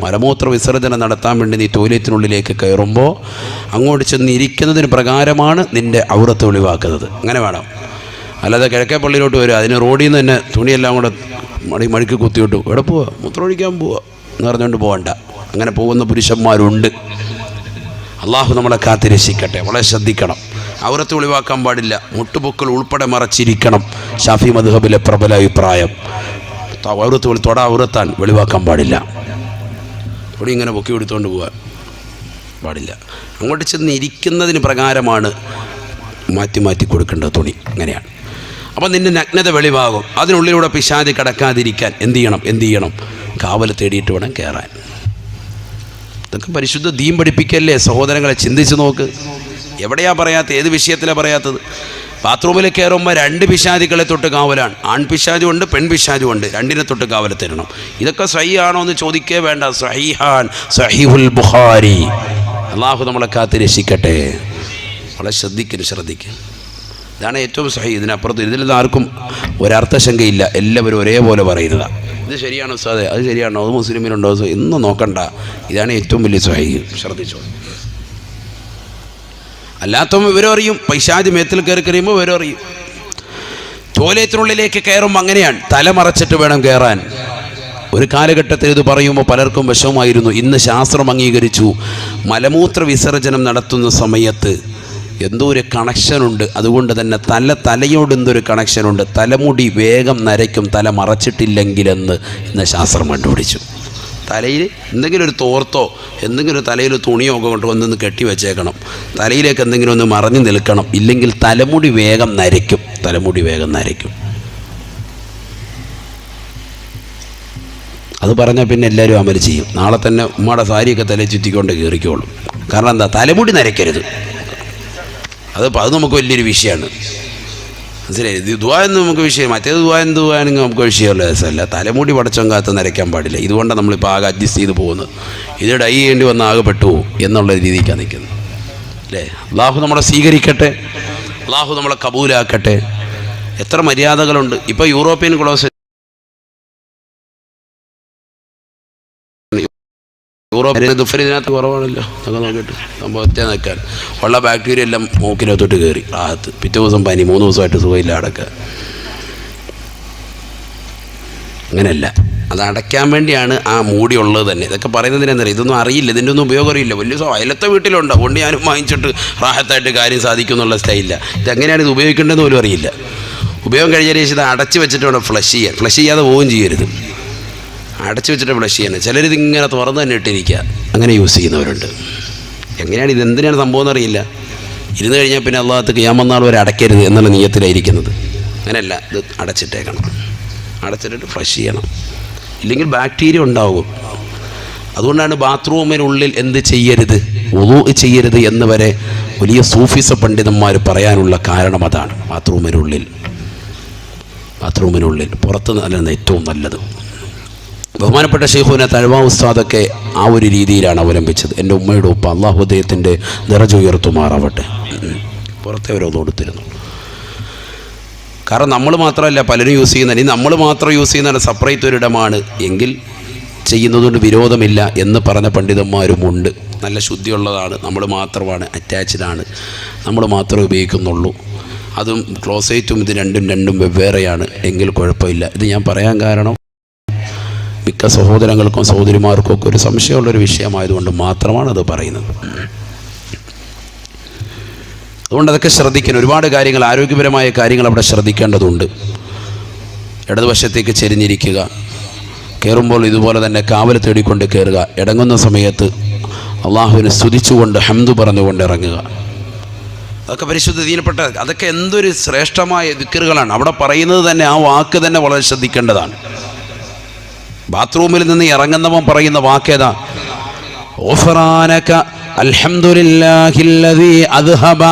മലമൂത്ര വിസർജനം നടത്താൻ വേണ്ടി നീ ടോയ്ലറ്റിനുള്ളിലേക്ക് കയറുമ്പോൾ അങ്ങോട്ട് ചെന്ന് ഇരിക്കുന്നതിന് പ്രകാരമാണ് നിൻ്റെ ഔറത്ത് ഒളിവാക്കുന്നത്. അങ്ങനെ വേണം. അല്ലാതെ കിഴക്കേ പള്ളിയിലോട്ട് വരിക, അതിന് റോഡിൽ നിന്ന് തന്നെ തുണിയെല്ലാം കൂടെ മടിക്ക് കുത്തിയിട്ട് എവിടെ പോവുക, മൂത്രമൊഴിക്കാൻ പോവുക എന്ന് പറഞ്ഞുകൊണ്ട് പോകണ്ട. അങ്ങനെ പോകുന്ന പുരുഷന്മാരുണ്ട്. അള്ളാഹു നമ്മളെ കാത്തിരക്ഷിക്കട്ടെ. വളരെ ശ്രദ്ധിക്കണം. ഔറത്ത് ഒളിവാക്കാൻ പാടില്ല. മുട്ടുപൊക്കൽ ഉൾപ്പെടെ മറച്ചിരിക്കണം. ഷാഫി മദ്ഹബിലെ പ്രബല അഭിപ്രായം. ഔറത്ത് തൊട ഔറത്താൻ വെളിവാക്കാൻ പാടില്ല. തൊടി ഇങ്ങനെ പൊക്കി എടുത്തുകൊണ്ട് പോകാൻ പാടില്ല. അങ്ങോട്ട് ചെന്ന് ഇരിക്കുന്നതിന് പ്രകാരമാണ് മാറ്റി കൊടുക്കേണ്ടത് തുണി. അങ്ങനെയാണ്. അപ്പം നിൻ്റെ നഗ്നത വെളിവാകും. അതിനുള്ളിലൂടെ പിശാച് കടക്കാതിരിക്കാൻ എന്ത് ചെയ്യണം? കാവൽ തേടിയിട്ട് വേണം കയറാൻ. ഇതൊക്കെ പരിശുദ്ധ ദീൻ പഠിപ്പിക്കല്ലേ സഹോദരങ്ങളെ? ചിന്തിച്ച് നോക്ക്. എവിടെയാ പറയാത്ത? ഏത് വിഷയത്തിലാണ് പറയാത്തത്? ബാത്റൂമിൽ കയറുമ്പോൾ 2 പിശാചുകളെ തൊട്ട് കാവലാണ്. ആൺപിശാചുമുണ്ട്, പെൺപിശാചുമുണ്ട്. 2നെ തൊട്ട് കാവൽ തരണം. ഇതൊക്കെ സഹീഹാണോ എന്ന് ചോദിക്കേ വേണ്ട. സഹീഹാൻ, സഹീഹുൽ ബുഖാരി. അള്ളാഹു നമ്മളെ കാത്ത് രക്ഷിക്കട്ടെ. വളരെ ശ്രദ്ധിക്കും. ഇതാണ് ഏറ്റവും സഹീഹ്. ഇതിനപ്പുറത്ത് ഇതിലൊന്നും ആർക്കും ഒരർത്ഥശങ്കയില്ല. എല്ലാവരും ഒരേപോലെ പറയുന്നതാണ്. ഇത് ശരിയാണോ ഉസ്താദേ? അത് ശരിയാണോ? അത് മുസ്ലിമിനുണ്ടോ? ഇന്നും നോക്കണ്ട. ഇതാണ് ഏറ്റവും വലിയ സഹീഹ്. ശ്രദ്ധിച്ചോ. അല്ലാത്തവൻ വിവരം അറിയും. പൈശാച് മേത്തിൽ കയറി കഴിയുമ്പോൾ വിവരം അറിയും. ടോയ്ലറ്റിനുള്ളിലേക്ക് കയറുമ്പോൾ അങ്ങനെയാണ്. തല മറച്ചിട്ട് വേണം കയറാൻ. ഒരു കാലഘട്ടത്തിൽ ഇത് പറയുമ്പോൾ പലർക്കും വിഷമമായിരുന്നു. ഇന്ന് ശാസ്ത്രം അംഗീകരിച്ചു. മലമൂത്ര വിസർജനം നടത്തുന്ന സമയത്ത് എന്തോ ഒരു കണക്ഷനുണ്ട്. അതുകൊണ്ട് തന്നെ തലയോട് എന്തൊരു കണക്ഷനുണ്ട്. തലമുടി വേഗം നരയ്ക്കും തല മറച്ചിട്ടില്ലെങ്കിലെന്ന് ഇന്ന് ശാസ്ത്രം കണ്ടുപിടിച്ചു. തലയിൽ എന്തെങ്കിലും ഒരു തോർത്തോ എന്തെങ്കിലും ഒരു തലയിൽ തുണിയോ ഒക്കെ കൊണ്ട് വന്നൊന്ന് കെട്ടി വെച്ചേക്കണം. തലയിലേക്ക് എന്തെങ്കിലും ഒന്ന് മറഞ്ഞു നിൽക്കണം. ഇല്ലെങ്കിൽ തലമുടി വേഗം നരയ്ക്കും. അത് പറഞ്ഞാൽ പിന്നെ എല്ലാവരും അമൽ ചെയ്യും. നാളെ തന്നെ ഉമ്മയുടെ സാരിയൊക്കെ തലയിൽ ചുറ്റിക്കൊണ്ട് കയറിക്കോളും. കാരണം എന്താ? തലമുടി നരയ്ക്കരുത്. അത് നമുക്ക് വലിയൊരു വിഷയമാണ്. മനസ്സിലായി? ദുആ എന്ന് നമുക്ക് വിഷയം. മറ്റേത് ദുആണെങ്കിൽ നമുക്ക് വിഷയമുള്ള രസമല്ല. തലമുടി പടച്ചോങ്കാത്ത് നരയ്ക്കാൻ പാടില്ല. ഇതുകൊണ്ടാണ് നമ്മളിപ്പോൾ ആകെ അഡ്ജസ്റ്റ് ചെയ്ത് പോകുന്നത്. ഇത് ഡൈ ചെയ്യേണ്ടി വന്ന് ആകെ പെട്ടുപോകും എന്നുള്ള രീതിക്കാണ് നിൽക്കുന്നത്. അല്ലേ? അള്ളാഹു നമ്മളെ സ്വീകരിക്കട്ടെ. അള്ളാഹു നമ്മളെ കബൂലാക്കട്ടെ. എത്ര മര്യാദകളുണ്ട്. ഇപ്പോൾ യൂറോപ്യൻ ക്ലോസറ്റ്, ഇതിനകത്ത് കുറവാണല്ലോ. അതൊക്കെ നോക്കിയിട്ട് സംഭവം ഒറ്റ നിൽക്കാൻ ഉള്ള ബാക്ടീരിയ എല്ലാം മൂക്കിനകത്തോട്ട് കയറി റാഹത്ത്. പിറ്റേ ദിവസം പനി, 3 ദിവസമായിട്ട് സുഖമില്ല അടക്കുക. അങ്ങനെയല്ല. അത് അടയ്ക്കാൻ വേണ്ടിയാണ് ആ മൂടി ഉള്ളത് തന്നെ. ഇതൊക്കെ പറയുന്നതിനെന്തറിയാം? ഇതൊന്നും അറിയില്ല. ഇതിൻ്റെ ഒന്നും ഉപയോഗം അറിയില്ല. വലിയ അയലത്തെ വീട്ടിലുണ്ടോ കൊണ്ട് ഞാനും വാങ്ങിച്ചിട്ട് റാഹത്തായിട്ട് കാര്യം സാധിക്കും എന്നുള്ള സ്റ്റൈലില്ല. ഇതെങ്ങനെയാണ് ഇത് ഉപയോഗിക്കേണ്ടതെന്ന് പോലും അറിയില്ല. ഉപയോഗം കഴിഞ്ഞ ശേഷം ഇത് അടച്ച് വെച്ചിട്ട് വേണം ഫ്ലഷ് ചെയ്യാൻ. ഫ്ലഷ് ചെയ്യാതെ പോവുകയും ചെയ്യരുത്. അടച്ചു വെച്ചിട്ട് ഫ്ലഷ് ചെയ്യണം. ചിലരിതിങ്ങനെ തുറന്ന് തന്നെ ഇട്ടിരിക്കുക. അങ്ങനെ യൂസ് ചെയ്യുന്നവരുണ്ട്. എങ്ങനെയാണ് ഇതെന്തിനാണ് സംഭവം എന്നറിയില്ല. ഇരുന്ന് കഴിഞ്ഞാൽ പിന്നെ അള്ളാഹത്ത് ഖിയാമത്ത് നാൾ വരെ അടയ്ക്കരുത് എന്നുള്ള നിയത്തിലായിരിക്കുന്നത്. അങ്ങനെയല്ല. ഇത് അടച്ചിട്ടേക്കണം. അടച്ചിട്ടിട്ട് ഫ്ലഷ് ചെയ്യണം. ഇല്ലെങ്കിൽ ബാക്ടീരിയ ഉണ്ടാവും. അതുകൊണ്ടാണ് ബാത്റൂമിനുള്ളിൽ എന്ത് ചെയ്യരുത്, വുളൂ ചെയ്യരുത് എന്ന് വരെ വലിയ സൂഫിസ പണ്ഡിതന്മാർ പറയാനുള്ള കാരണം അതാണ്. ബാത്റൂമിനുള്ളിൽ പുറത്ത് നല്ല ഏറ്റവും നല്ലത്. ബഹുമാനപ്പെട്ട ശൈഖുന തഴവ ഉസ്താദൊക്കെ ആ ഒരു രീതിയിലാണ് അവലംബിച്ചത്. എൻ്റെ ഉമ്മയുടെ ഉപ്പ, അള്ളാഹു അദ്ദേഹത്തിൻ്റെ ദറജ ഉയർത്തുമാറാവട്ടെ, പുറത്തെ ഒരു കൊടുത്തിരുന്നു. കാരണം നമ്മൾ മാത്രമല്ല പലരും യൂസ് ചെയ്യുന്നത്. ഇനി നമ്മൾ മാത്രം യൂസ് ചെയ്യുന്ന സെപ്പറേറ്റ് ഒരിടമാണ് എങ്കിൽ ചെയ്യുന്നതുകൊണ്ട് വിരോധമില്ല എന്ന് പറഞ്ഞ പണ്ഡിതന്മാരുമുണ്ട്. നല്ല ശുദ്ധിയുള്ളതാണ്, നമ്മൾ മാത്രമാണ്, അറ്റാച്ച്ഡാണ്, നമ്മൾ മാത്രമേ ഉപയോഗിക്കുന്നുള്ളൂ, അതും ക്ലോസേറ്റും ഇത് രണ്ടും വെവ്വേറെയാണ് എങ്കിൽ കുഴപ്പമില്ല. ഇത് ഞാൻ പറയാൻ കാരണം മിക്ക സഹോദരങ്ങൾക്കും സഹോദരിമാർക്കും ഒക്കെ ഒരു സംശയമുള്ളൊരു വിഷയമായതുകൊണ്ട് മാത്രമാണ് അത് പറയുന്നത്. അതുകൊണ്ട് അതൊക്കെ ശ്രദ്ധിക്കണം. ഒരുപാട് കാര്യങ്ങൾ, ആരോഗ്യപരമായ കാര്യങ്ങൾ അവിടെ ശ്രദ്ധിക്കേണ്ടതുണ്ട്. ഇടതുവശത്തേക്ക് ചെരിഞ്ഞിരിക്കുക, കയറുമ്പോൾ ഇതുപോലെ തന്നെ കാവൽ തേടിക്കൊണ്ട് കയറുക, ഇടങ്ങുന്ന സമയത്ത് അള്ളാഹുവിനെ സ്തുതിച്ചുകൊണ്ട് ഹംദ് പറഞ്ഞുകൊണ്ട് ഇറങ്ങുക. അതൊക്കെ പരിശുദ്ധ ദീനപ്പെട്ട, അതൊക്കെ എന്തൊരു ശ്രേഷ്ഠമായ ദിക്റുകളാണ് അവിടെ പറയുന്നത്. തന്നെ ആ വാക്ക് തന്നെ വളരെ ശ്രദ്ധിക്കേണ്ടതാണ്. ബാത്റൂമിൽ നിന്ന് ഇറങ്ങുന്നവൻ പറയുന്ന വാക്കേതാ? ഗുഫ്റാനക അൽഹംദുലില്ലാഹില്ലദീ അദ്ഹബ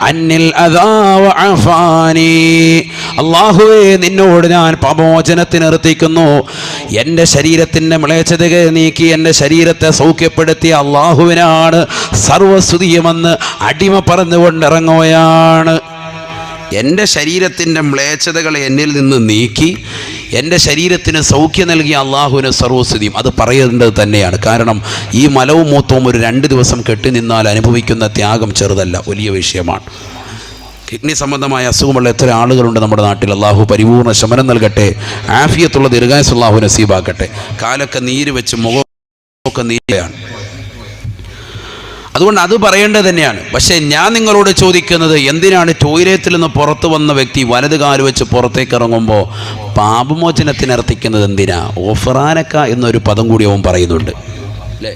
അന്നിൽ അദാ വഅഫാനി. അല്ലാഹുവേ, നിന്നോട് ഞാൻ പാപമോചനത്തിന് അർത്ഥിക്കുന്നു. എൻ്റെ ശരീരത്തിൻ്റെ മ്ലേച്ഛതയെ നീക്കി എൻ്റെ ശരീരത്തെ സൗഖ്യപ്പെടുത്തിയ അല്ലാഹുവിനാണ് സർവസ്തുതിയുമെന്ന് അടിമ പറഞ്ഞുകൊണ്ടിറങ്ങുകയാണ്. എൻ്റെ ശരീരത്തിൻ്റെ മ്ലേച്ഛതകളെ എന്നിൽ നിന്ന് നീക്കി എൻ്റെ ശരീരത്തിന് സൗഖ്യം നൽകിയ അള്ളാഹുവിന് സർവ്വസ്തുതിയും. അത് പറയേണ്ടത് തന്നെയാണ്. കാരണം ഈ മലവും മൂത്രവും ഒരു 2 ദിവസം കെട്ടി നിന്നാൽ അനുഭവിക്കുന്ന ത്യാഗം ചെറുതല്ല, വലിയ വിഷയമാണ്. കിഡ്നി സംബന്ധമായ അസുഖമുള്ള എത്ര ആളുകളുണ്ട് നമ്മുടെ നാട്ടിൽ. അള്ളാഹു പരിപൂർണ്ണ ശമനം നൽകട്ടെ, ആഫിയത്തുള്ള ദീർഘായുസ്സ് അള്ളാഹു നസീബാക്കട്ടെ. കാലൊക്കെ നീര് വെച്ച് മുഖമൊക്കെ നീരാണ്. അതുകൊണ്ട് അത് പറയേണ്ടത് തന്നെയാണ്. പക്ഷേ ഞാൻ നിങ്ങളോട് ചോദിക്കുന്നത്, എന്തിനാണ് ടോയ്ലറ്റിൽ നിന്ന് പുറത്ത് വന്ന വ്യക്തി വലത് കാല് വെച്ച് പുറത്തേക്ക് ഇറങ്ങുമ്പോൾ പാപമോചനത്തിനർത്ഥിക്കുന്നത് എന്തിനാ? ഒഫ്രാനക്ക എന്നൊരു പദം കൂടി അവൻ പറയുന്നുണ്ട് അല്ലേ?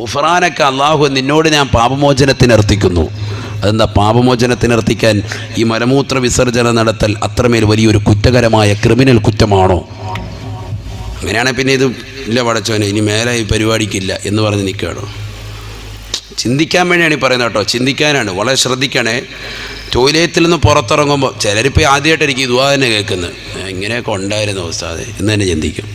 ഒഫ്രാനക്ക, അള്ളാഹു നിന്നോട് ഞാൻ പാപമോചനത്തിനർത്ഥിക്കുന്നു. അതെന്താ പാപമോചനത്തിനർത്ഥിക്കാൻ? ഈ മലമൂത്ര വിസർജനം നടത്തൽ അത്രമേൽ വലിയൊരു കുറ്റകരമായ ക്രിമിനൽ കുറ്റമാണോ? അങ്ങനെയാണെങ്കിൽ പിന്നെ ഇത് ഇല്ല പടച്ചോനെ ഇനി മേലെ ഈ പരിപാടിക്കില്ല എന്ന് പറഞ്ഞ് നിൽക്കുകയാണോ? ചിന്തിക്കാൻ വേണ്ടിയാണ് ഈ പറയുന്നത് കേട്ടോ, ചിന്തിക്കാനാണ്. വളരെ ശ്രദ്ധിക്കണേ. ടോയ്ലറ്റിൽ നിന്ന് പുറത്തിറങ്ങുമ്പോൾ ചിലരിപ്പോൾ ആദ്യമായിട്ട് എനിക്ക് ഇതുവാ തന്നെ കേൾക്കുന്നത്, ഇങ്ങനെയൊക്കെ ഉണ്ടായിരുന്നു ഉസ്താദേ എന്ന് തന്നെ ചിന്തിക്കും.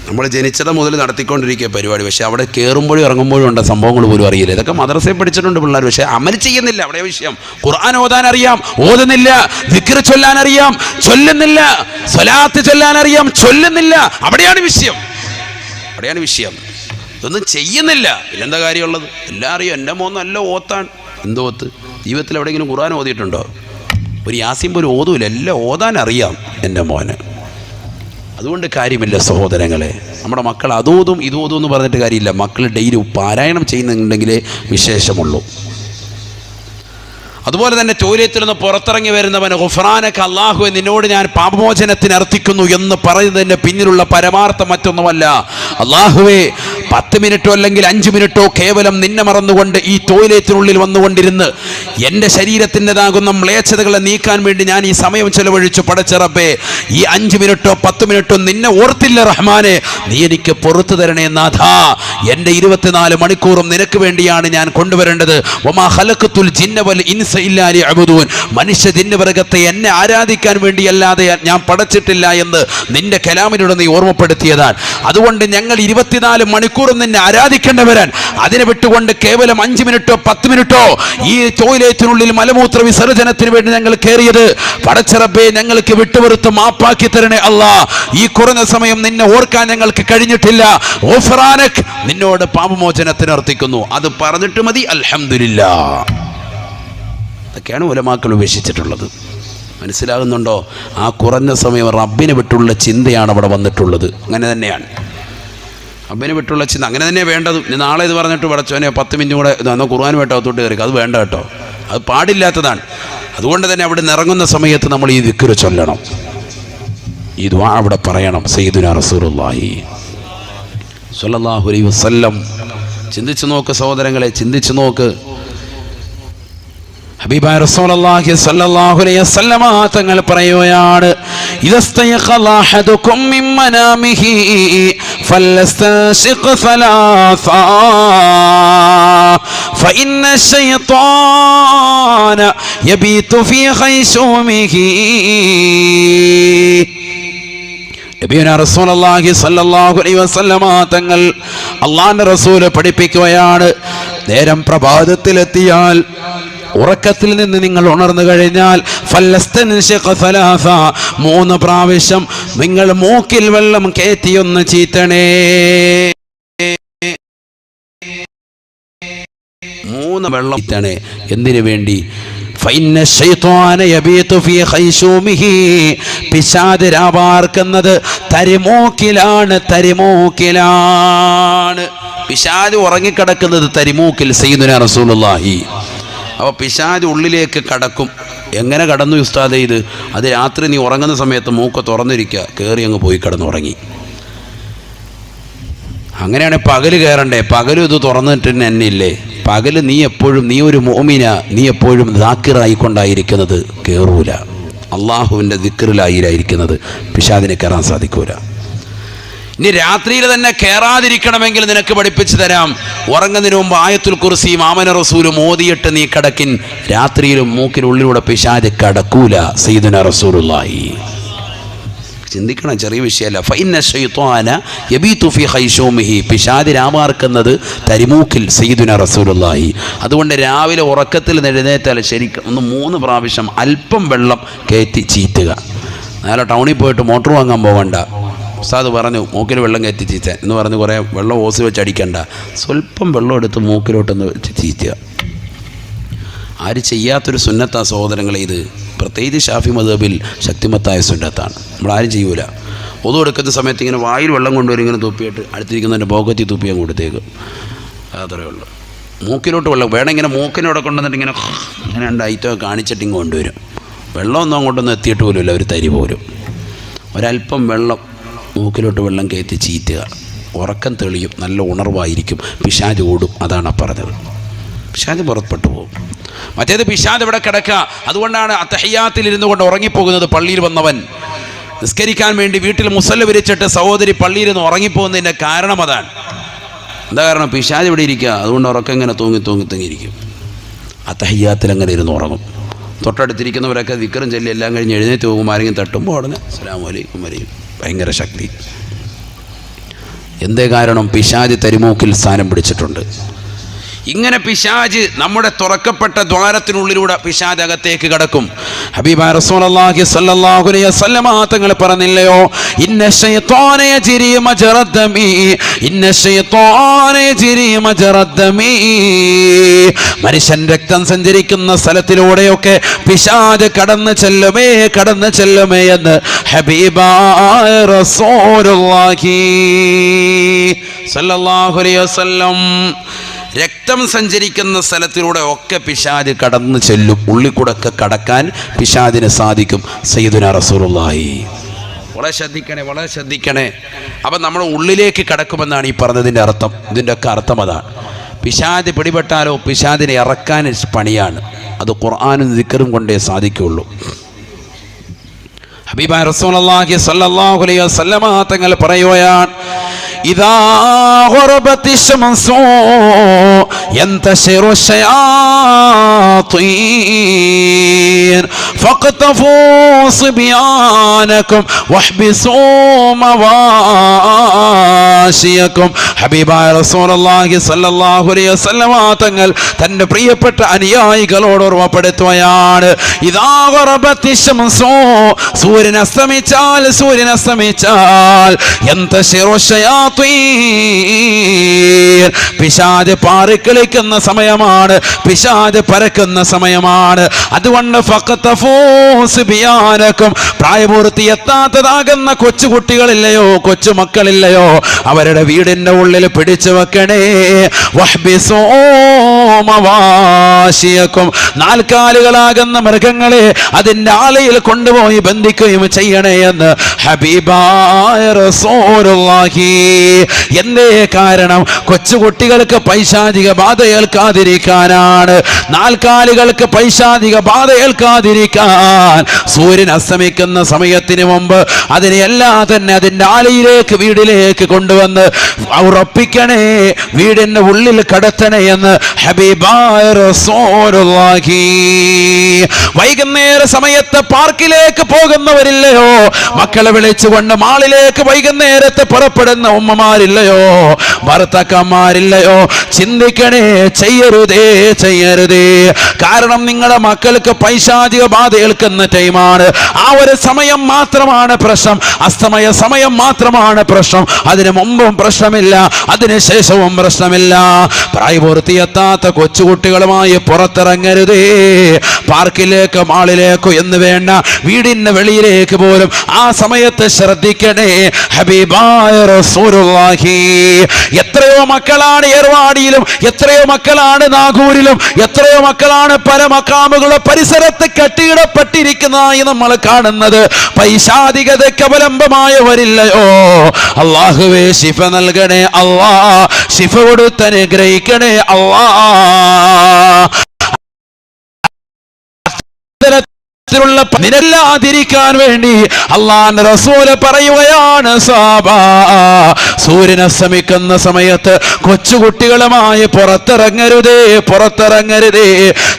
നമ്മൾ ജനിച്ചത് മുതൽ നടത്തിക്കൊണ്ടിരിക്കുക പരിപാടി, പക്ഷേ അവിടെ കയറുമ്പോഴും ഇറങ്ങുമ്പോഴും ഉണ്ട സംഭവങ്ങൾ പോലും അറിയില്ല. ഇതൊക്കെ മദ്രസയിൽ പഠിച്ചിട്ടുണ്ട് പിള്ളേർ, പക്ഷേ അമൽ ചെയ്യുന്നില്ല. അവിടെ വിഷയം. ഖുർആൻ ഓതാൻ അറിയാം, ഓതുന്നില്ല. ദിക്ർ ചൊല്ലാൻ അറിയാം, ചൊല്ലുന്നില്ല. സ്വലാത്ത് ചൊല്ലാൻ അറിയാം, ചൊല്ലുന്നില്ല. അവിടെയാണ് വിഷയം, അവിടെയാണ് വിഷയം. ഇതൊന്നും ചെയ്യുന്നില്ല. പിന്നെന്താ കാര്യമുള്ളത്? എല്ലാം അറിയാം. എൻ്റെ മോൻ നല്ല ഓത്താണ്. എന്തോത്ത്? ജീവിതത്തിൽ എവിടെയെങ്കിലും ഖുർആൻ ഓതിയിട്ടുണ്ടോ? ഒരു യാസീൻ പോലും ഓതൂല. എല്ലാം ഓതാൻ അറിയാം എൻ്റെ മോന്. അതുകൊണ്ട് കാര്യമില്ല സഹോദരങ്ങളെ. നമ്മുടെ മക്കൾ അതോതും ഇതോതും എന്ന് പറഞ്ഞിട്ട് കാര്യമില്ല. മക്കൾ ഡെയിലി പാരായണം ചെയ്യുന്നുണ്ടെങ്കിലേ വിശേഷമുള്ളൂ. അതുപോലെ തന്നെ ടോയ്ലറ്റിൽ നിന്ന് പുറത്തിറങ്ങി വരുന്നവന് ഗുഫ്രാനക, അല്ലാഹുവേ നിന്നോട് ഞാൻ പാപമോചനത്തിന് അർത്ഥിക്കുന്നു എന്ന് പറയുന്നതിൻ്റെ പിന്നിലുള്ള പരമാർത്ഥം മറ്റൊന്നുമല്ല. അല്ലാഹുവേ 10 മിനിറ്റോ അല്ലെങ്കിൽ 5 മിനിറ്റോ കേവലം നിന്നെ മറന്നുകൊണ്ട് ഈ ടോയ്ലറ്റിനുള്ളിൽ വന്നുകൊണ്ടിരുന്ന് എൻ്റെ ശരീരത്തിൻ്റെതാകുന്ന മ്ലേച്ഛതകളെ നീക്കാൻ വേണ്ടി ഞാൻ ഈ സമയം ചെലവഴിച്ചു. പടച്ച റബ്ബേ, ഈ 5 മിനിറ്റോ 10 മിനിറ്റോ നിന്നെ ഓർത്തില്ല റഹ്മാനെ, നീ എനിക്ക് പുറത്തു തരണേ നാഥാ. എൻ്റെ 24 മണിക്കൂറും നിനക്ക് വേണ്ടിയാണ് ഞാൻ കൊണ്ടുവരേണ്ടത്. വമാ ഖലഖതുൽ ജിന്ന വൽ ഇൻസ ഇല്ലാ ലിയഅ്ബുദൂൻ. മനുഷ്യ ജിന്നവർഗത്തെ എന്നെ ആരാധിക്കാൻ വേണ്ടിയല്ലാതെ ഞാൻ പടച്ചിട്ടില്ല എന്ന് നിന്റെ കലാമിലൂടെ നീ ഓർമ്മപ്പെടുത്തിയതാണ്. അതുകൊണ്ട് ഞങ്ങൾ 24 മണിക്കൂറും നിന്നെ ആരാധിക്കേണ്ടവരാൻ. അതിനെ വിട്ടുകൊണ്ട് കേവലം 5 മിനിറ്റോ 10 മിനിറ്റോ ഈ ടോയ്ലറ്റിനുള്ളിൽ മലമൂത്ര വിസർജനത്തിന് വേണ്ടി ഞങ്ങൾ കയറിയത് പടച്ച റബ്ബേ ഞങ്ങൾക്ക് വിട്ടുവരുത്ത് മാപ്പാക്കി തരണേ അല്ലാ. ഈ കുറഞ്ഞ സമയം നിന്നെ ഓർക്കാൻ ഞങ്ങൾക്ക് കഴിഞ്ഞിട്ടില്ല. ഗുഫ്രാനക്, നിന്നോട് പാപമോചനത്തിന് അർത്ഥിക്കുന്നു. അത് പറഞ്ഞിട്ട് മതി. അൽഹംദുലില്ലാഹ്. അതൊക്കെയാണ് ഉലമാക്കൾ ഉപേക്ഷിച്ചിട്ടുള്ളത്. മനസ്സിലാകുന്നുണ്ടോ? ആ കുറഞ്ഞ സമയം റബ്ബിനെ വിട്ടുള്ള ചിന്തയാണ് അവിടെ വന്നിട്ടുള്ളത്. അങ്ങനെ തന്നെയാണ് റബ്ബിനെ വിട്ടുള്ള ചിന്ത. അങ്ങനെ തന്നെ വേണ്ടത്. ഇനി നാളെ ഇത് പറഞ്ഞിട്ട് പടച്ചോനെ 10 മിനിറ്റ് കൂടെ എന്നാൽ ഖുർആൻ വേട്ടോ തൊട്ട് കയറി, അത് വേണ്ട കേട്ടോ, അത് പാടില്ലാത്തതാണ്. അതുകൊണ്ട് തന്നെ അവിടെ ഇറങ്ങുന്ന സമയത്ത് നമ്മൾ ഈ ദിക്ർ ചൊല്ലണം, ഈ ദുആ അവിടെ പറയണം. സയ്യിദുനാ റസൂലുള്ളാഹി സ്വല്ലല്ലാഹു അലൈഹി വസല്ലം. ചിന്തിച്ചു നോക്ക് സഹോദരങ്ങളെ, ചിന്തിച്ചു നോക്ക്. ഹബീബായ റസൂലുള്ളാഹി സ്വല്ലല്ലാഹു അലൈഹി വസല്ലം തങ്ങൾ പറയുകയാണ്, ഇദസ്തയഖല അഹദുകും മിൻ മനാമിഹി ഫലസ്തശിഖ് സലാസ ഫഇന്ന ശൈത്വാന യബീതു ഫീ ഖൈശൂമിഹി. നബിയുനാ റസൂലുള്ളാഹി സ്വല്ലല്ലാഹു അലൈഹി വസല്ലം തങ്ങൾ അല്ലാഹുവിന്റെ റസൂല് പഠിപ്പിക്കുകയാണ്, നേരം പ്രഭാതത്തിലെത്തിയാൽ, ഉറക്കത്തിൽ നിന്ന് നിങ്ങൾ ഉണർന്നു കഴിഞ്ഞാൽ 3 പ്രാവശ്യം നിങ്ങൾ മൂക്കിൽ വെള്ളം കയറ്റിയൊന്ന് ചീറ്റണേ. 3 വെള്ളം ചീറ്റണേ. എന്തിനു വേണ്ടി? പിശാച് രാപാർക്കുന്നത് തരിമൂക്കിലാണ്, തരിമൂക്കിലാണ്. പിശാച് ഉറങ്ങിക്കിടക്കുന്നത് തരിമൂക്കിൽ. സയ്യിദുനാ റസൂലുള്ളാഹി. അപ്പോൾ പിശാച് ഉള്ളിലേക്ക് കടക്കും. എങ്ങനെ കടന്നു ഉസ്താദേ ഇത്? അത് രാത്രി നീ ഉറങ്ങുന്ന സമയത്ത് മൂക്ക് തുറന്നിരിക്കുക, കയറി അങ്ങ് പോയി കിടന്നുറങ്ങി. അങ്ങനെയാണ് പകല് കയറണ്ടേ. പകലും ഇത് തുറന്നിട്ട് തന്നെ ഇല്ലേ? പകല് നീ എപ്പോഴും, നീ ഒരു മുഅ്മിന, നീ എപ്പോഴും ദാക്കിറായിക്കൊണ്ടായിരിക്കുന്നത്, കയറൂല. അള്ളാഹുവിൻ്റെ ദിക്റിലായിരിക്കുന്നത്, പിശാചിനെ കയറാൻ സാധിക്കൂല. ഇനി രാത്രിയിൽ തന്നെ കയറാതിരിക്കണമെങ്കിൽ നിനക്ക് പഠിപ്പിച്ചു തരാം. ഉറങ്ങുന്നതിന് മുമ്പ് ആയത്തുൽ കുർസിയും ആമന റസൂലും ഓതിയിട്ട് നീ കടക്കിൻ. രാത്രിയിലും മൂക്കിനുള്ളിലൂടെ പിശാച് കടക്കൂല. സയ്യിദുനാ റസൂലുള്ളാഹി. ചിന്തിക്കണം, ചെറിയ വിഷയമല്ല. ഫൈന ശൈത്വാന യബീതു ഫീ ഖൈശൂമിഹി, പിശാച് രാമാർക്കുന്നത് തരിമൂക്കിൽ സയ്യിദുനാ റസൂലുള്ളാഹി. അതുകൊണ്ട് രാവിലെ ഉറക്കത്തിൽ എഴുന്നേറ്റാൽ ശരിക്കും 3 പ്രാവശ്യം അല്പം വെള്ളം കയറ്റി ചീറ്റുക. നേരെ ടൗണിൽ പോയിട്ട് മോട്ടോർ വാങ്ങാൻ പോകണ്ട. ഉസ്താദ് പറഞ്ഞു മൂക്കിൽ വെള്ളം കയറ്റി ചീറ്റ എന്ന് പറഞ്ഞ് കുറേ വെള്ളം ഓസ് വെച്ച് അടിക്കണ്ട, സ്വല്പം വെള്ളം എടുത്ത് മൂക്കിലോട്ടൊന്ന് വെച്ച് ചീറ്റുക. ആര് ചെയ്യാത്തൊരു സുന്നത്താ സഹോദരങ്ങളെ ഇത്. പ്രത്യേകിച്ച് ഷാഫി മദ്ഹബിൽ ശക്തിമത്തായ സുന്നത്താണ്. നമ്മളാരും ചെയ്യൂല. ഒതു എടുക്കുന്ന സമയത്ത് ഇങ്ങനെ വായിൽ വെള്ളം കൊണ്ടുവരും, ഇങ്ങനെ തുപ്പിയിട്ട് അടുത്തിരിക്കുന്നതിൻ്റെ പോക്കറ്റി തുപ്പി അങ്ങ് കൊടുത്തേക്ക്. അത്രയേ ഉള്ളൂ. മൂക്കിലോട്ട് വെള്ളം വേണം. ഇങ്ങനെ മൂക്കിനോടെ കൊണ്ടുവന്നിട്ട് ഇങ്ങനെ 2 ഐറ്റമൊക്കെ കാണിച്ചിട്ട് ഇങ്ങ് കൊണ്ടുവരും. വെള്ളമൊന്നും അങ്ങോട്ടൊന്നും എത്തിയിട്ട് പോലുമില്ല, ഒരു തരി പോലും. ഒരല്പം വെള്ളം മൂക്കിലോട്ട് വെള്ളം കയറ്റി ചീറ്റുക. ഉറക്കം തെളിയും, നല്ല ഉണർവായിരിക്കും, പിശാച് ഓടും. അതാണ് പറഞ്ഞത്. പിശാച് പുറപ്പെട്ടു പോകും. മറ്റേത് പിശാച് ഇവിടെ കിടക്കുക. അതുകൊണ്ടാണ് അത്തഹിയ്യാത്തിൽ ഇരുന്നു കൊണ്ട് ഉറങ്ങിപ്പോകുന്നത്. പള്ളിയിൽ വന്നവൻ നിസ്കരിക്കാൻ വേണ്ടി വീട്ടിൽ മുസല്ല വിരിച്ചിട്ട് സഹോദരി പള്ളിയിൽ നിന്ന് ഉറങ്ങിപ്പോകുന്നതിൻ്റെ കാരണം അതാണ്. എന്താ കാരണം? പിശാച് ഇവിടെ ഇരിക്കുക. അതുകൊണ്ട് ഉറക്കം ഇങ്ങനെ തൂങ്ങിയിരിക്കും. അത്തഹിയ്യാത്തിൽ അങ്ങനെ ഇരുന്ന് ഉറങ്ങും. തൊട്ടടുത്തിരിക്കുന്നവരൊക്കെ ദിക്റും ചൊല്ലി എല്ലാം കഴിഞ്ഞ് എഴുന്നേറ്റ് പോകും. ആരെങ്കിലും തട്ടുമ്പോൾ ഉടനെ അസ്സലാമു അലൈക്കും വരെയും. ഭയങ്കര ശക്തി. എന്തേ കാരണം? പിശാച് തരിമൂക്കിൽ സ്ഥാനം പിടിച്ചിട്ടുണ്ട്. ഇങ്ങനെ പിശാച് നമ്മുടെ തുറക്കപ്പെട്ട ദ്വാരത്തിനുള്ളിലൂടെ പിശാച് അകത്തേക്ക് കടക്കും. ഹബീബായ റസൂലുള്ളാഹി സ്വല്ലല്ലാഹു അലൈഹി വസല്ലമ തങ്ങൾ പറഞ്ഞില്ലയോ, ഇന്ന ശൈത്വാന യജ്രി മജ്റദ്ദമി, ഇന്ന ശൈത്വാന യജ്രി മജ്റദ്ദമി. മനുഷ്യൻ രക്തം സഞ്ചരിക്കുന്ന സ്ഥലത്തിലൂടെയൊക്കെ പിശാച് കടന്നു ചെല്ലുമേ എന്ന് ഹബീബായ റസൂലുള്ളാഹി സ്വല്ലല്ലാഹു അലൈഹി വസല്ലം. രക്തം സഞ്ചരിക്കുന്ന സ്ഥലത്തിലൂടെ ഒക്കെ പിശാച് കടന്നു ചെല്ലും. ഉള്ളിൽ കൂടെ ഒക്കെ കടക്കാൻ പിശാചിന് സാധിക്കും. സയ്യിദുനാ റസൂലുള്ളാഹി. വളരെ ശ്രദ്ധിക്കണേ. അപ്പം നമ്മൾ ഉള്ളിലേക്ക് കടക്കുമെന്നാണ് ഈ പറഞ്ഞതിൻ്റെ അർത്ഥം. ഇതിൻ്റെ ഒക്കെ അർത്ഥം അതാണ്. പിശാച് പിടിപെട്ടാലോ പിശാചിനെ ഇറക്കാൻ പണിയാണ്. അത് ഖുർആനും ദിക്റും കൊണ്ടേ സാധിക്കുകയുള്ളൂ. ഹബീബായ റസൂലുള്ളാഹി സ്വല്ലല്ലാഹു അലൈഹി വസല്ലമ തങ്ങൾ പറയുകയാണ്, ഇദാ ഗറബത്തി ശംസു യന്തശിറു ശയാത്തീൻ ഫഖ്തഫൂ സിബ്യാനകും വഹ്ബിസൂ മവാശിയകും. ഹബീബായ റസൂലുള്ളാഹി സ്വല്ലല്ലാഹു അലൈഹി വസല്ലമ തങ്ങൾ തന്റെ പ്രിയപ്പെട്ട അനുയായികളോട് ഓർമ്മപ്പെടുത്തുകയാണ്, ഇദാ ഗറബത്തി ശംസു, സൂര്യൻ അസ്തമിച്ചാൽ യന്തശിറു ശയാത്തീൻ, പിശാച് പാറിക്കളിക്കുന്ന സമയമാണ്, പിശാച് പരക്കുന്ന സമയമാണ്. അതുകൊണ്ട് ഫഖ്തഫൂ സിബ്യാനകും, പ്രായപൂർത്തി എത്താത്തതാകുന്ന കൊച്ചുകുട്ടികളില്ലയോ, കൊച്ചുമക്കളില്ലയോ, അവരുടെ വീടിന്റെ ഉള്ളിൽ പിടിച്ചു വെക്കണേ. വഹ്ബിസൂ മവാശിയകും, 4 കാലുകളാകുന്ന മൃഗങ്ങളെ അതിന്റെ ആലയിൽ കൊണ്ടുപോയി ബന്ധിക്കുകയും ചെയ്യണേ എന്ന് ഹബീബായ റസൂലുള്ളാഹി. എന്തേ കാരണം? കൊച്ചുകുട്ടികൾക്ക് പൈശാചിക ബാധ ഏൽക്കാതിരിക്കാനാണ്. 4 കാലുകൾക്ക് പൈശാചിക ബാധ ഏൽക്കാതിരിക്കാൻ സൂര്യൻ അസ്തമിക്കുന്ന സമയത്തിന് മുമ്പ് അതിനെല്ലാം തന്നെ അതിൻ്റെ ആലയിലേക്ക്, വീടിലേക്ക് കൊണ്ടുവന്ന് ഉറപ്പിക്കണേ, വീടിൻ്റെ ഉള്ളിൽ കടത്തണേ എന്ന് ഹബീബായ റസൂലുള്ളാഹി. വൈകുന്നേര സമയത്ത് പാർക്കിലേക്ക് പോകുന്നവരില്ലയോ, മക്കളെ വിളിച്ചുകൊണ്ട് മാളിലേക്ക് വൈകുന്നേരത്ത് പുറപ്പെടുന്ന ഉമ്മമാരില്ലയോ, ഭർത്താക്കന്മാരില്ലയോ, ചിന്തിക്കണേ, ചെയ്യരുതേ. കാരണം നിങ്ങളുടെ മക്കൾക്ക് പൈശാചിക ബാധ ഏൽക്കുന്ന ടൈമാണ്. ആ ഒരു സമയം മാത്രമാണ് പ്രശ്നം, അസ്തമയ സമയം മാത്രമാണ് പ്രശ്നം. അതിനു മുമ്പും പ്രശ്നമില്ല, അതിനുശേഷവും പ്രശ്നമില്ല. പ്രായപൂർത്തിയെത്താത്ത കൊച്ചുകുട്ടികളുമായി പുറത്തിറങ്ങരുതേ. പാർക്കിലേക്ക്, മാളിലേക്കോ എന്ന് വേണ്ട, വീടിന്റെ വെളിയിലേക്ക് പോലും ആ സമയത്ത് ശ്രദ്ധിക്കണേ. ഹബീബായ റസൂലുള്ളാഹി. എത്രയോ മക്കളാണ് ഏർവാടിയിലും, എത്രയോ മക്കളാണ് നാഗൂരിലും, എത്രയോ മക്കളാണ് പല മക്കാമുകളുടെ പരിസരത്ത് കെട്ടിയിടപ്പെട്ടിരിക്കുന്നതായി നമ്മൾ കാണുന്നത്. പൈശാചികതയ്ക്ക് അവലംബമായവരില്ലയോ. അല്ലാഹുവേ ശിഫ നൽകണേ അല്ലാ, ശിഫ കൊടുത്ത് അനുഗ്രഹിക്കണേ അല്ലാ. തരത്തിലുള്ള നിരല്ലാതിരിക്കാൻ വേണ്ടി അള്ളാഹുവിന്റെ റസൂൽ പറയുകയാണ്, സഹാബാ, സൂര്യൻ അസ്തമിക്കുന്ന സമയത്ത് കൊച്ചുകുട്ടികളുമായി പുറത്തിറങ്ങരുതേ,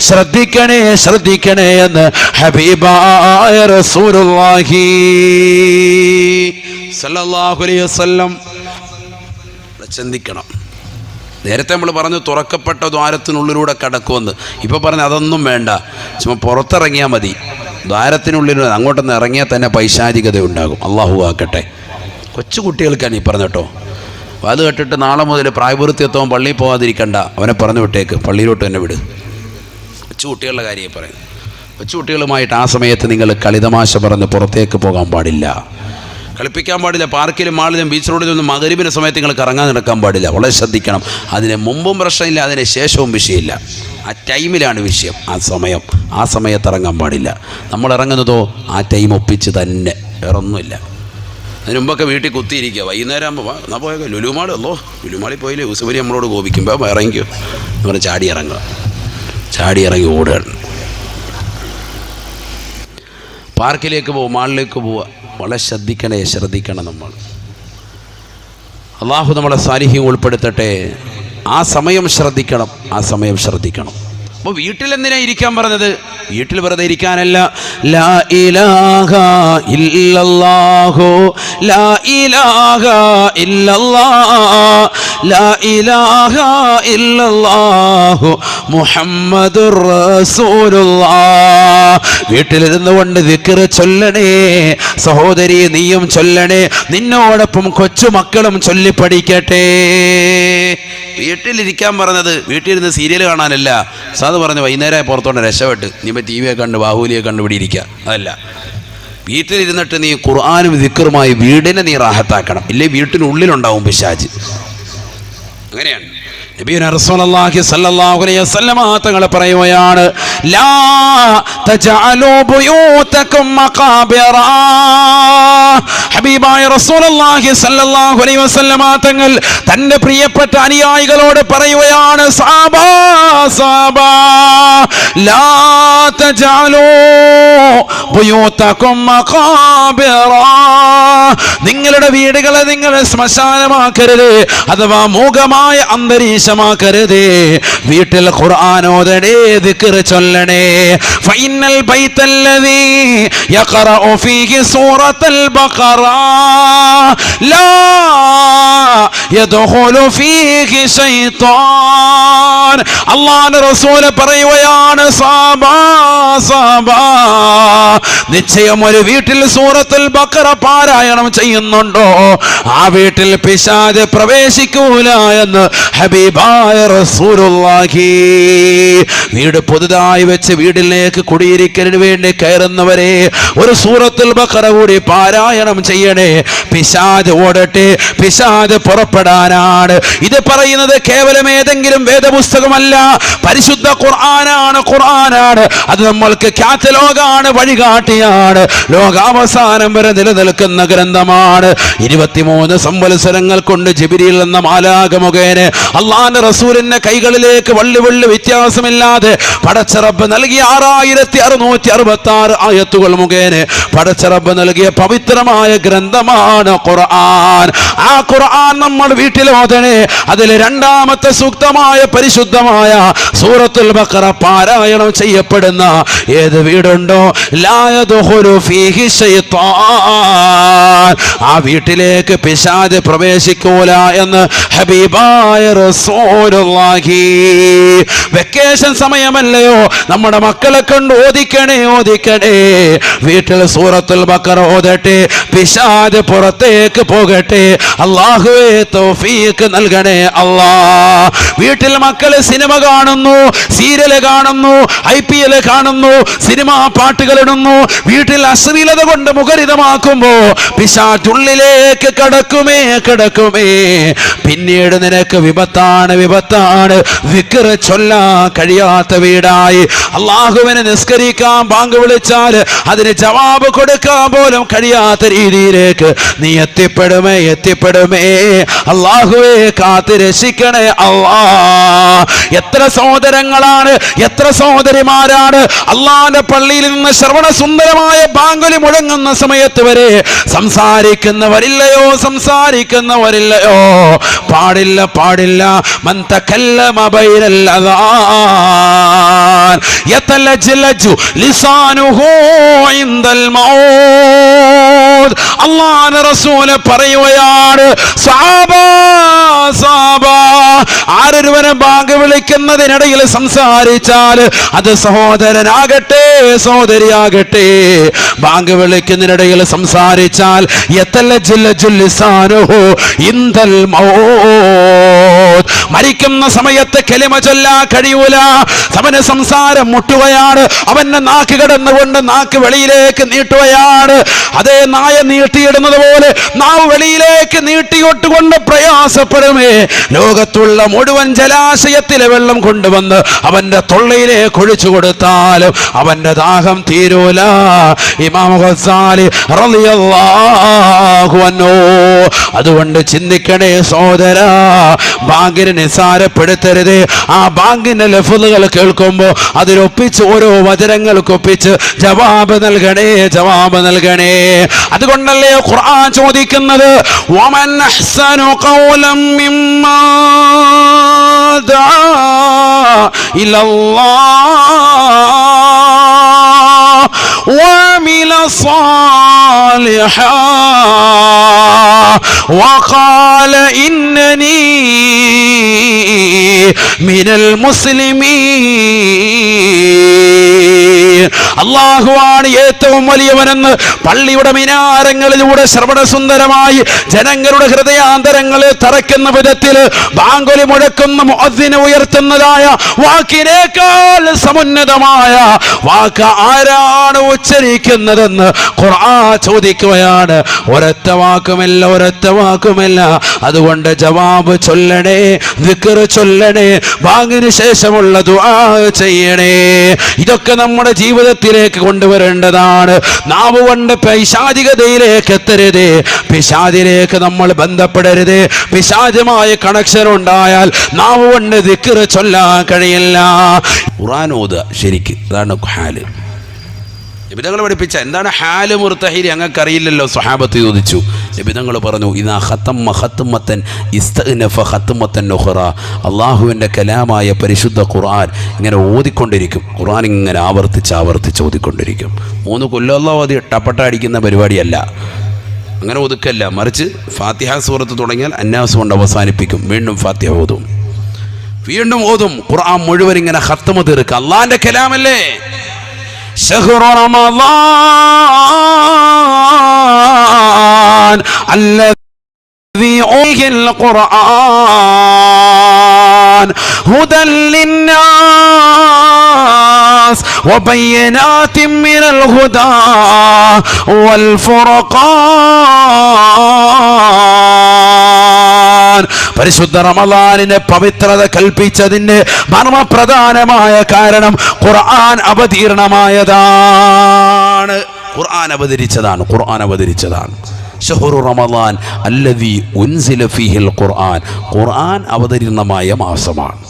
ശ്രദ്ധിക്കണേ എന്ന് ഹബീബായ റസൂലുള്ളാഹി സല്ലല്ലാഹു അലൈഹി വസല്ലം. ചിന്തിക്കണം. നേരത്തെ നമ്മൾ പറഞ്ഞു തുറക്കപ്പെട്ട ദ്വാരത്തിനുള്ളിലൂടെ കടക്കുമെന്ന്. ഇപ്പോൾ പറഞ്ഞ് അതൊന്നും വേണ്ട, ചുമ്മാ പുറത്തിറങ്ങിയാൽ മതി. ദ്വാരത്തിനുള്ളിൽ അങ്ങോട്ടൊന്ന് ഇറങ്ങിയാൽ തന്നെ പൈശാചികത ഉണ്ടാകും. അള്ളാഹു ആക്കട്ടെ. കൊച്ചു കുട്ടികൾക്കാണ് ഈ പറഞ്ഞ കേട്ടോ. അപ്പോൾ അത് കേട്ടിട്ട് നാളെ മുതൽ പ്രായപൂർത്തിയെത്തോളം പള്ളിയിൽ പോകാതിരിക്കണ്ട, അവനെ പറഞ്ഞു വിട്ടേക്ക്, പള്ളിയിലോട്ട് തന്നെ വിട്. കൊച്ചു കുട്ടികളുടെ കാര്യമേ പറയുന്നു. കൊച്ചു കുട്ടികളുമായിട്ട് ആ സമയത്ത് നിങ്ങൾ കളിതമാശ പറഞ്ഞ് പുറത്തേക്ക് പോകാൻ പാടില്ല, കളിപ്പിക്കാൻ പാടില്ല. പാർക്കിലും മാളിലും ബീച്ച് റോഡിലൊന്നും മഗ്‌രിബിൻ്റെ സമയത്ത് നിങ്ങൾ കറങ്ങാൻ നടക്കാൻ പാടില്ല. വളരെ ശ്രദ്ധിക്കണം. അതിന് മുമ്പും പ്രശ്നമില്ല, അതിന് ശേഷവും വിഷയമില്ല. ആ ടൈമിലാണ് വിഷയം. ആ സമയത്ത് ഇറങ്ങാൻ പാടില്ല. നമ്മൾ ഇറങ്ങുന്നതോ ആ ടൈം ഒപ്പിച്ച് തന്നെ, വേറൊന്നുമില്ല. അതിന് മുമ്പൊക്കെ വീട്ടിൽ കുത്തിയിരിക്കുക. വൈകുന്നേരം ആകുമ്പോൾ എന്നാൽ പോയേക്കോ ലുലുമാളല്ലോ, ലുലുമാളിൽ പോയില്ലേ, യൂസുഫലി നമ്മളോട് കോപിക്കുമ്പോൾ ഇറങ്ങിക്കോ എന്ന് പറഞ്ഞ് ചാടി ഇറങ്ങി ഓടുകയാണ്. പാർക്കിലേക്ക് പോവുക, മാളിലേക്ക് പോവുക. വളരെ ശ്രദ്ധിക്കണം നമ്മൾ. അള്ളാഹു നമ്മളെ സാലിഹ്യം ഉൾപ്പെടുത്തട്ടെ. ആ സമയം ശ്രദ്ധിക്കണം. അപ്പോൾ വീട്ടിലെന്തിനാ ഇരിക്കാൻ പറഞ്ഞത്? വീട്ടിൽ വെറുതെ ഇരിക്കാനല്ല. ലാ ഇലാഹ ഇല്ലല്ലാഹു ലാ ഇലാഹ ഇല്ലല്ലാഹ് ലാ ഇലാഹ ഇല്ലല്ലാഹു മുഹമ്മദുർ റസൂലുള്ളാഹ്. വീട്ടിലിരുന്നു കൊണ്ട് ദിക്ർ ചൊല്ലണേ സഹോദരി, നീയും ചൊല്ലണേ. നിന്നോടൊപ്പം കൊച്ചുമക്കളും ചൊല്ലി പഠിക്കട്ടെ. വീട്ടിലിരിക്കാൻ പറഞ്ഞത് വീട്ടിലിരുന്ന് സീരിയൽ കാണാനല്ല. സാധു പറഞ്ഞു വൈകുന്നേരം പുറത്തോണ്ട് രക്ഷപ്പെട്ട് നീ ഇപ്പോൾ ടി വിയെ കണ്ട് ബാഹുലിയെ കണ്ട് ഇവിടെ ഇരിക്കുക. അതല്ല, വീട്ടിലിരുന്നിട്ട് നീ ഖുർആനും ദിക്റുമായി വീടിനെ നീ റാഹത്താക്കണം. ഇല്ലേ വീട്ടിനുള്ളിലുണ്ടാവും പിശാച്. അങ്ങനെയാണ് നബിയുനാ റസൂലുള്ളാഹി സ്വല്ലല്ലാഹു അലൈഹി വസല്ലം തങ്ങൾ പറയുകയാണ്, ലാ തജഅലൂ ബുയൂതകും മഖാബിറ. ഹബീബായ റസൂലുള്ളാഹി സ്വല്ലല്ലാഹു അലൈഹി വസല്ലം തങ്ങൾ തന്റെ പ്രിയപ്പെട്ട അനുയായികളോട് പറയുകയാണ്, സഹാബാ ലാ തജഅലൂ ബുയൂതകും മഖാബിറ. നിങ്ങളുടെ വീടുകളെ നിങ്ങൾ ശ്മശാനമാക്കരുത്, അഥവാ മൂകമായ അന്തരീക്ഷമാക്കരുതേ. വീട്ടിൽ ഖുർആൻ ഓതണേ, ദിക്ർ ചൊല്ലണേ. ഫഇന്നൽ ബൈതല്ലദീ യഖറഉ ഫീഹി സൂറത്തുൽ ബഖറ ലാ യദ്ഖുലു ഫീഹി ശൈത്താൻ. അല്ലാഹുവിന്റെ റസൂൽ പറയുകയാണ്, സഹാബാ, നിശ്ചയം ഒരു വീട്ടിൽ സൂറത്തുൽ ബഖറ പാരായണം ചെയ്യുന്നുണ്ടോ ആ വീട്ടിൽ പിശാച് പ്രവേശിക്കൂല എന്ന് ഹബീബായ റസൂലുള്ളാഹി. വീട് പുതുതായി വെച്ച് വീടിലേക്ക് കുടിയിരിക്കലിന് വേണ്ടി കയറുന്നവരെ ഒരു സൂറത്തുൽ ബഖറ കൂടി പാരായണം ചെയ്യണേ. പിശാച് ഓടട്ടെ, പിശാച് പുറപ്പെടാനാണ്. ഇത് പറയുന്നത് കേവലം ഏതെങ്കിലും വേദപുസ്തകമല്ല, പരിശുദ്ധ ഖുർആനാണ്. അത് നമ്മൾക്ക് കാറ്റലോഗാണ്, വഴികാട്ടിയാണ്. ലോകാവസാനം വരെ നിലനിൽക്കുന്ന ഗ്രന്ഥമാണ്. 23 സംവത്സരങ്ങൾ കൊണ്ട് ജിബ്രീൽ എന്ന മാലാഖ മുഖേന അള്ളാഹുവിന്റെ റസൂലിന്റെ കൈകളിലേക്ക് വള്ളി വ്യത്യാസമില്ലാതെ പടച്ചറബ് നൽകിയ 6666 ആയത്തുകൾ മുഖേന പടച്ചറബ് നൽകിയ പവിത്രമായ ഗ്രന്ഥമാണ് ഖുർആൻ. ആ ഖുർആൻ നമ്മൾ വീട്ടിൽ ഓതണേ. അതിൽ രണ്ടാമത്തെ സൂക്തമായ പരിശുദ്ധമായ സൂറത്തുൽ ബഖറ പാരായണം ചെയ്യപ്പെടുന്ന ഏത് വീടുണ്ടോ ലാ യദ്ഖുലു ഫീഹി ശൈത്താൻ, ആ വീട്ടിലേക്ക് പിശാച് പ്രവേശിക്കൂല എന്ന് ഹബീബായ റസൂലുള്ളാഹി. വെക്കേഷൻ സമയമല്ലയോ, നമ്മുടെ മക്കളെ കൊണ്ട് ഓദിക്കണേ. വീട്ടിൽ സൂറത്തുൽ ബഖറ ഓതട്ടെ, പിശാച് പുറത്തേക്ക് പോകട്ടെ. അല്ലാഹുവേ തൗഫീഖ് നൽകണേ അല്ലാഹ്. വീട്ടിൽ മക്കള് സിനിമ കാണുന്നു, സീരിയൽ കാണുന്നു, IPL കാണുന്നു, സിനിമാ പാട്ടുകൾ ഇടുന്നു. വീട്ടിൽ അശ്ലീലത കൊണ്ട് മുഖരിതമാക്കുമ്പോ പിശാച് ഉള്ളിലേക്ക് കടക്കുമേ. പിന്നീട് നിനക്ക് വിപത്താണ്. വിക്ർ ചൊല്ലാൻ കഴിയാത്ത വീടായി. അള്ളാഹുവിനെ നിസ്കരിക്കാൻ ബാങ്ക് വിളിച്ചാൽ അതിന് ജവാബ് കൊടുക്കാൻ പോലും കഴിയാത്ത രീതിയിലേക്ക് നീ എത്തിപ്പെടുമേ. അള്ളാഹുവേ കാത്ത് രക്ഷിക്കണേ അല്ലാ. എത്ര സഹോദരങ്ങളാണ്, എത്ര സഹോദരിമാരാണ് അള്ളാന്റെ പള്ളിയിൽ നിന്ന് ശ്രവണ സുന്ദരമായ ബാങ്കുലി മുഴങ്ങുന്ന സമയത്ത് വരെ സംസാരിക്കുന്നവരില്ലയോ? പാടില്ല. മൻ തകല്ലമ ബൈനൽ അദാൻ യതലജ്ലജു ലിസാനുഹു ഇൻദൽ മൗത്. അല്ലാഹുവിന്റെ റസൂൽ പറയുകയാണ്, സഹാബ ആരൊരുവനെ ബാങ്ക് വിളിക്കുന്നതിനിടയിൽ സംസാരിച്ചാൽ, അത് സഹോദരനാകട്ടെ സഹോദരിയാകട്ടെ, ബാങ്ക് വിളിക്കുന്നതിനിടയിൽ സംസാരിച്ചാൽ യതലജ്ലജു ലിസാനുഹു ഇൻദൽ മൗത്, മരിക്കുന്ന സമയത്ത് കലിമ ചൊല്ലാൻ കഴിയൂല. അവന് സംസാരം മുട്ടുകയാണ്. അവന്റെ നാക്ക് കടന്നുകൊണ്ട് നാക്ക് വെളിയിലേക്ക് നീട്ടുകയാണ്. അതേ നായ നീട്ടിയിടുന്നത് പോലെ നാവ് വെളിയിലേക്ക് നീട്ടിയൊട്ടുകൊണ്ട് പ്രയാസപ്പെടുമേ. ലോകത്തുള്ള മുഴുവൻ ജലാശയത്തിലെ വെള്ളം കൊണ്ടുവന്ന് അവന്റെ തൊള്ളയിലേക്ക് ഒഴിച്ചു കൊടുത്താലും അവന്റെ ദാഹം തീരൂല. ഇമാം ഗസാലി റളിയല്ലാഹു അൻഹു. അതുകൊണ്ട് ചിന്തിക്കണേ സഹോദരാ, ബാങ്കിനെ നിസാരപ്പെടുത്തരുത്. ആ ബാങ്കിന്റെ ലഫ്ളുകൾ കേൾക്കുമ്പോൾ അതിലൊപ്പിച്ച് ഓരോ വചനങ്ങൾക്കൊപ്പിച്ച് ജവാബ് നൽകണേ. അതുകൊണ്ടല്ലേ ഖുർആൻ ചോദിക്കുന്നത്, വമൻ അഹ്സനു ഖൗലൻ മിമ്മാ ദആ ഇലല്ലാഹ് വഅമില സാലിഹാ വഖാല ഇന്നനി മിനൽ മുസ്ലിമീൻ. അല്ലാഹുവാണ് ഏറ്റവും വലിയവനെന്ന് പള്ളിയുടെ മിനാരങ്ങളിലൂടെ ശ്രവണസുന്ദരമായി ജനങ്ങളുടെ ഹൃദയാന്തരങ്ങളിൽ തറയ്ക്കുന്ന വിധത്തിൽ ബാങ്കുലി മുഴക്കുന്ന മുഅദ്ദിനെ ഉയർത്തുന്നതായ വാക്കിനേക്കാൾ സമുന്നതമായ വാക്ക് ആരാണ് ഉച്ചരിക്കുന്നതെന്ന് ഖുർആൻ ചോദിക്കുകയാണ്. ഒരൊറ്റ വാക്കുമല്ല. അതുകൊണ്ട് ജവാബ് ചൊല്ലണേ, ദിക്ർ ചൊല്ലണേ, ബാങ്കിന് ശേഷമുള്ള ദുആ ചെയ്യണേ. ഇതൊക്കെ നമ്മുടെ ജീവിതത്തിലേക്ക് കൊണ്ടുവരേണ്ടതാണ്. നാവ് കൊണ്ട് പൈശാചികതയിലേക്ക് എത്തരുത്, പിശാചിലേക്ക് നമ്മൾ ബന്ധപ്പെടരുത്. പിശാചുമായ കണക്ഷൻ ഉണ്ടായാൽ നാവ് കൊണ്ട് ദിക്ർ ചൊല്ലാൻ കഴിയില്ല. ഖുർആൻ ഓതുക ശരിക്ക്, അതാണ് ഹാല്. നബിതങ്ങൾ പഠിപ്പിച്ച എന്താണ് ഹാല് മുർത്തഹിരി അങ്ങക്കറിയില്ലല്ലോ. സ്വഹാബത്ത് ചോദിച്ചു. നബിതങ്ങൾ പറഞ്ഞു, ഇദാ ഖതമ്മ ഖത്മത്തൻ ഇസ്തഅനഫ ഖത്മത്തൻ ഉഖറ. അല്ലാഹുവിൻ്റെ കലാമായ പരിശുദ്ധ ഖുർആൻ ഇങ്ങനെ ഓതിക്കൊണ്ടിരിക്കും. ഖുർആൻ ഇങ്ങനെ ആവർത്തിച്ച് ഓതിക്കൊണ്ടിരിക്കും. 3 കൊല്ലം ഓതി ടപ്പട്ട അടിക്കുന്ന പരിപാടിയല്ല, അങ്ങനെ ഒതുക്കല്ല. മറിച്ച് ഫാത്തിഹ സൂറത്ത് തുടങ്ങിയാൽ അന്നാസ് കൊണ്ട് അവസാനിപ്പിക്കും. വീണ്ടും ഫാത്തിഹ ഓതും, വീണ്ടും ഓതും. ഖുർആൻ മുഴുവൻ ഇങ്ങനെ ഖത്മ തീർക്കുക. അല്ലാഹുവിൻ്റെ കലാമല്ലേ. شهر رمضان الذي أنزل القرآن هدى للناس وبينات من الهدى والفرقان. പരിശുദ്ധ റമളാനിനെ പവിത്രത കൽപ്പിച്ചതിന് മർമ്മപ്രധാനമായ കാരണം ഖുർആൻ അവതീർണമായതാണ്. ഖുർആൻ അവതരിച്ചതാണ്. ഷഹ്റു റമളാൻ അല്ലദീ ഉൻസില ഫീഹിൽ ഖുർആൻ. ഖുർആൻ അവതീർണമായ മാസമാണ്.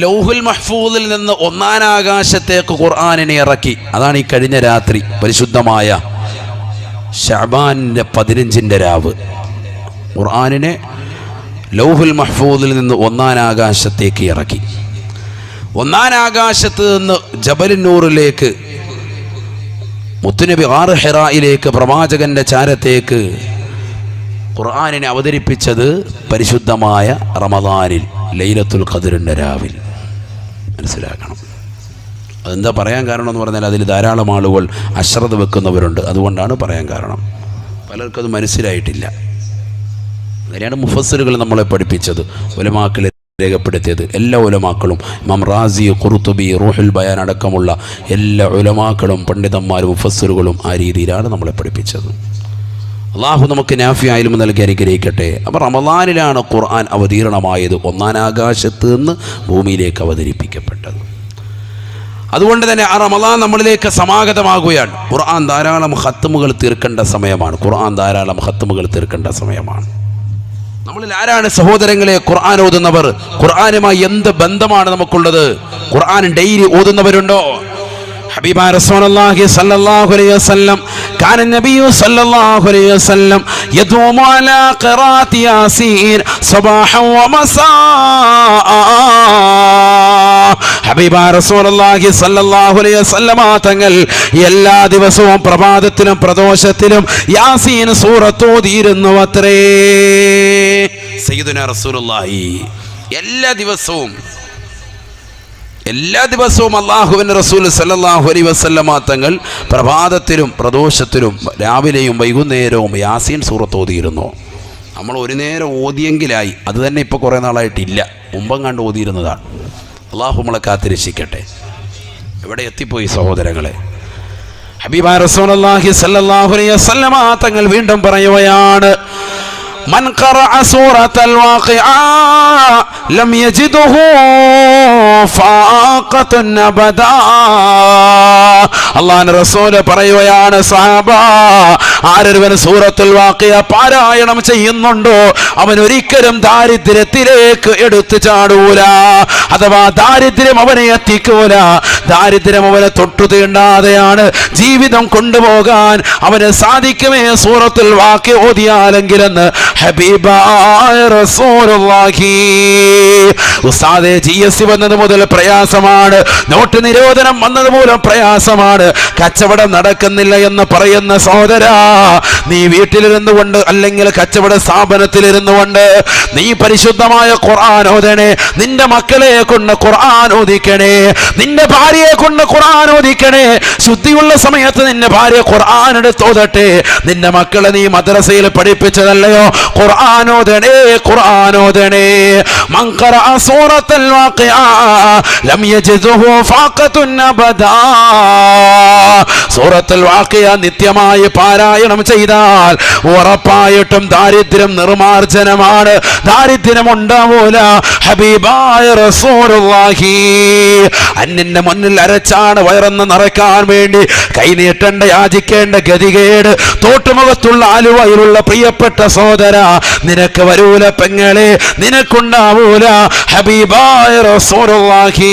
ലൗഹുൽ മഹ്ഫൂദിൽ നിന്ന് 1-ാം ആകാശത്തേക്ക് ഖുർആനിനെ ഇറക്കി. അതാണ് ഈ കഴിഞ്ഞ രാത്രി പരിശുദ്ധമായ ശഅബാനിൻ്റെ 15-ന്റെ രാവ്. ഖുർആനിനെ ലൗഹുൽ മഹ്ഫൂദിൽ നിന്ന് 1-ാം ആകാശത്തേക്ക് ഇറക്കി. 1-ാം ആകാശത്ത് നിന്ന് ജബലുന്നൂറിലേക്ക്, മുത്തുനബി ഗാർ ഹിറായിലേക്ക്, പ്രവാചകന്റെ ചാരത്തേക്ക് ഖുർആനിനെ അവതരിപ്പിച്ചത് പരിശുദ്ധമായ റമദാനിൽ ലൈലത്തുൽ ഖദ്റിൻ്റെ രാവിൽ. മനസ്സിലാക്കണം. അതെന്താ പറയാൻ കാരണം എന്ന് പറഞ്ഞാൽ അതിൽ ധാരാളം ആളുകൾ അശ്രദ്ധ വെക്കുന്നവരുണ്ട്. അതുകൊണ്ടാണ് പറയാൻ കാരണം. പലർക്കും അത് മനസ്സിലായിട്ടില്ല. അങ്ങനെയാണ് മുഫസ്സിറുകൾ നമ്മളെ പഠിപ്പിച്ചത്. ഉലമാക്കൾ രേഖപ്പെടുത്തിയത്. എല്ലാ ഉലമാക്കളും ഇമാം റാസി, ഖുർത്തുബി, റൂഹുൽ ബയാൻ അടക്കമുള്ള എല്ലാ ഉലമാക്കളും പണ്ഡിതന്മാരും മുഫസ്സിറുകളും ആ രീതിയിലാണ് നമ്മളെ പഠിപ്പിച്ചത്. അള്ളാഹു നമുക്ക് നാഫിയായ ഇൽമ് നൽകി അനുഗ്രഹിക്കട്ടെ. അപ്പോൾ റമളാനിലാണ് ഖുർആൻ അവതീർണമായത്, ഒന്നാം ആകാശത്ത് നിന്ന് ഭൂമിയിലേക്ക് അവതരിപ്പിക്കപ്പെട്ടത്. അതുകൊണ്ട് തന്നെ ആ റമളാൻ നമ്മളിലേക്ക് സമാഗതമാകുകയാണ്. ഖുർആൻ ധാരാളം ഖത്മുകൾ തീർക്കേണ്ട സമയമാണ്. നമ്മളിൽ ആരാണ് സഹോദരങ്ങളെ ഖുർആൻ ഓതുന്നവർ? ഖുർആനുമായി എന്ത് ബന്ധമാണ് നമുക്കുള്ളത്? ഖുർആൻ ഡെയിലി ഓതുന്നവരുണ്ടോ? ഹബീബായ റസൂലുള്ളാഹി സ്വല്ലല്ലാഹു അലൈഹി വസല്ലം കാന നബിയു സ്വല്ലല്ലാഹു അലൈഹി വസല്ലം യദൂമു അലാ ഖിറാഅത്തി യാസീൻ സബാഹൻ വ മസാ. ഹബീബായ റസൂലുള്ളാഹി സ്വല്ലല്ലാഹു അലൈഹി വസല്ലം തങ്ങൾ എല്ലാ ദിവസവും പ്രഭാതത്തിലും പ്രദോഷത്തിലും യാസീൻ സൂറത്ത് ഓതിയിരുന്നു അത്രേ. സയ്യിദുനാ റസൂലുള്ളാഹി എല്ലാ ദിവസവും അല്ലാഹുവിൻ്റെ റസൂൽ സല്ലല്ലാഹു അലൈഹി വസല്ലമ തങ്ങൾ പ്രഭാതത്തിലും പ്രദോഷത്തിലും രാവിലെയും വൈകുന്നേരവും യാസീൻ സൂറത്ത് ഓതിയിരുന്നു. നമ്മൾ ഒരു നേരം ഓതിയെങ്കിലായി, അത് തന്നെ ഇപ്പോൾ കുറേ നാളായിട്ടില്ല, മുമ്പം കണ്ട് ഓതിയിരുന്നതാണ്. അള്ളാഹു നമ്മളെ കാത്തിരക്ഷിക്കട്ടെ. എവിടെ എത്തിപ്പോയി സഹോദരങ്ങളെ? ഹബീബായ റസൂലുള്ളാഹി സ്വല്ലല്ലാഹു അലൈഹി വസല്ലമ തങ്ങൾ വീണ്ടും പറയുകയാണ്, മൻ ഖറഅ സൂറത്തൽ വാഖിഅ ലം യജിദുഹു ഫാഖത്തുൻ അബദാ. അല്ലാഹുവിന്റെ റസൂൽ പറയുകയാണ്, സഹാബ, ആരൊരുവൻ സൂറത്തുൽ വാഖിഅ പാരായണം ചെയ്യുന്നുണ്ടോ അവൻ ഒരിക്കലും ദാരിദ്ര്യത്തിലേക്ക് എടുത്തു ചാടൂല, അഥവാ ദാരിദ്ര്യം അവനെ എത്തിക്കൂല. ദാരിദ്ര്യം അവനെ തൊട്ടു തീണ്ടാതെയാണ് ജീവിതം കൊണ്ടുപോകാൻ അവന് സാധിക്കുമേ സൂറത്തുൽ വാഖിഅ ഓതിയാലെങ്കിലെന്ന് ഹബീബായ റസൂലുള്ളാഹി. ഉസ്താദേ, GST വന്നത് മുതൽ പ്രയാസമാണ്, നോട്ട് നിരോധനം വന്നത് മൂലം പ്രയാസമാണ്, കച്ചവടം നടക്കുന്നില്ല എന്ന് പറയുന്ന സഹോദരാ, നീ വീട്ടിലിരുന്നു കൊണ്ട് അല്ലെങ്കിൽ കച്ചവട സ്ഥാപനത്തിലിരുന്നു കൊണ്ട് നീ പരിശുദ്ധമായ ഖുർആൻ ഓതണേ. നിന്റെ മക്കളെ കൊണ്ട് ഖുർആൻ ഓദിക്കണേ, നിന്റെ ഭാര്യയെ കൊണ്ട് ഖുർആൻ ഓദിക്കണേ. ശുദ്ധിയുള്ള സമയത്ത് നിന്റെ ഭാര്യ ഖുർആൻ എടുത്ത് ഓതട്ടെ. നിന്റെ മക്കളെ നീ മദ്രസയിൽ പഠിപ്പിച്ചതല്ലയോ? ഖുർആൻ ഓതണേ. മൻ ഖറഅ സൂറത്തുൽ വാഖിഅ ലം യജിദുഹു ഫാഖത്തുൻ അബദാ. സൂറത്തുൽ വാഖിഅ നിത്യമായി പാരായണം ചെയ്താൽ ഉറപ്പായിട്ടും ദാരിദ്ര്യം നിർമാർജനമാണ്, ദാരിദ്ര്യം ഉണ്ടാവൂല. ഹബീബായ റസൂലുള്ളാഹി. അന്യന്റെ മുന്നിൽ അരച്ചാണ് വയറന്ന് നിറയ്ക്കാൻ വേണ്ടി കൈനീട്ടേണ്ട യാചിക്കേണ്ട ഗതികേട് തോട്ടുമുഖത്തുള്ള ആലുവയിലുള്ള പ്രിയപ്പെട്ട സഹോദര നിനക്ക് വരൂല, പെങ്ങളെ നിനക്കുണ്ടാവൂല. ഹബീബായ റസൂലുള്ളാഹി